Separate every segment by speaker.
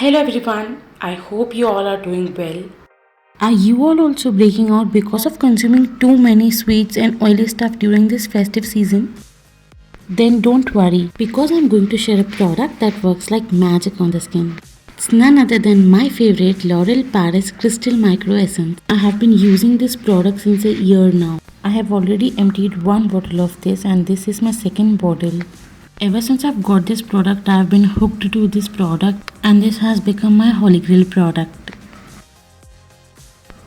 Speaker 1: Hello everyone, I hope you all are doing well.
Speaker 2: Are you all also breaking out because of consuming too many sweets and oily stuff during this festive season? Then don't worry because I'm going to share a product that works like magic on the skin. It's none other than my favorite L'Oreal Paris Crystal Micro Essence. I have been using this product since a year now. I have already emptied one bottle of this and this is my second bottle. Ever since I've got this product, I've been hooked to this product and this has become my holy grail product.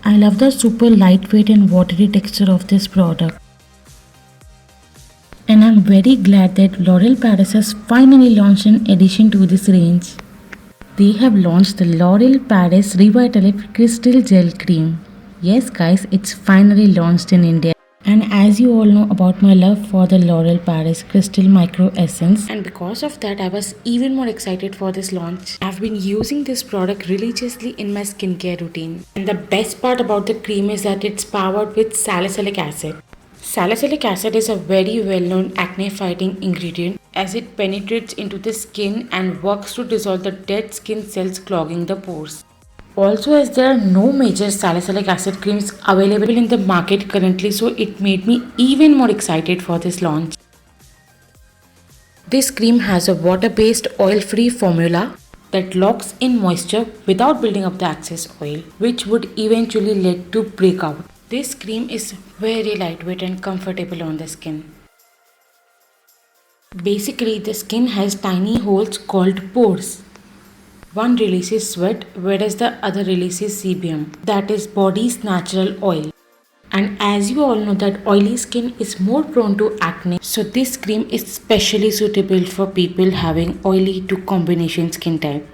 Speaker 2: I love the super lightweight and watery texture of this product. And I'm very glad that L'Oreal Paris has finally launched an addition to this range. They have launched the L'Oreal Paris Revitalift Crystal Gel Cream. Yes guys, it's finally launched in India. And as you all know about my love for the L'Oreal Paris Crystal Micro Essence, and because of that I was even more excited for this launch. I've been using this product religiously in my skincare routine. And the best part about the cream is that it's powered with salicylic acid. Salicylic acid is a very well-known acne-fighting ingredient as it penetrates into the skin and works to dissolve the dead skin cells clogging the pores. Also, as there are no major salicylic acid creams available in the market currently, so it made me even more excited for this launch. This cream has a water-based oil-free formula that locks in moisture without building up the excess oil, which would eventually lead to breakout. This cream is very lightweight and comfortable on the skin. Basically, the skin has tiny holes called pores. One releases sweat whereas the other releases sebum, that is body's natural oil. And as you all know that oily skin is more prone to acne, so this cream is specially suitable for people having oily to combination skin type.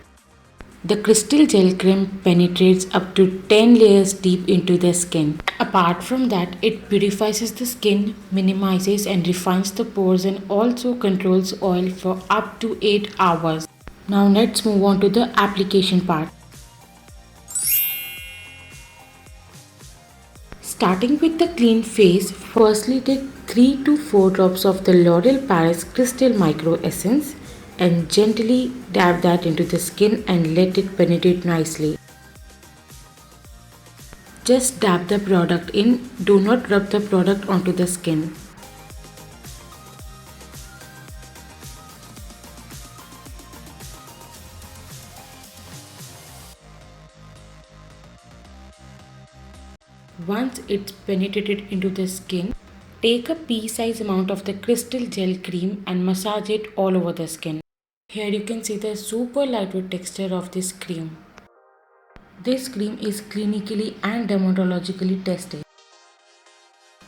Speaker 2: The crystal gel cream penetrates up to 10 layers deep into the skin. Apart from that, it purifies the skin, minimizes and refines the pores and also controls oil for up to 8 hours. Now let's move on to the application part. Starting with the clean face, firstly take 3 to 4 drops of the L'Oreal Paris Crystal Micro Essence and gently dab that into the skin and let it penetrate nicely. Just dab the product in, do not rub the product onto the skin. Once it's penetrated into the skin, take a pea-sized amount of the crystal gel cream and massage it all over the skin. Here you can see the super lightweight texture of this cream. This cream is clinically and dermatologically tested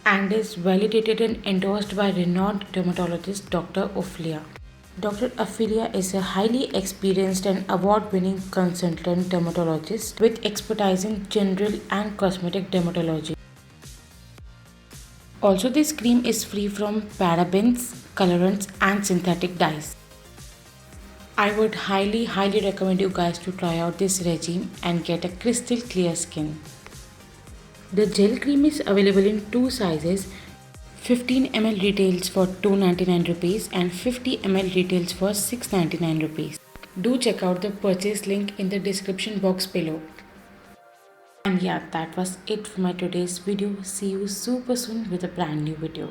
Speaker 2: and is validated and endorsed by renowned dermatologist Dr. Ophelia. Dr. Ophelia is a highly experienced and award-winning consultant dermatologist with expertise in general and cosmetic dermatology. Also, this cream is free from parabens, colorants and synthetic dyes. I would highly recommend you guys to try out this regime and get a crystal clear skin. The gel cream is available in two sizes. 15 ml retails for 299 rupees and 50 ml retails for 699 rupees. Do check out the purchase link in the description box below. And yeah, that was it for my today's video. See you super soon with a brand new video.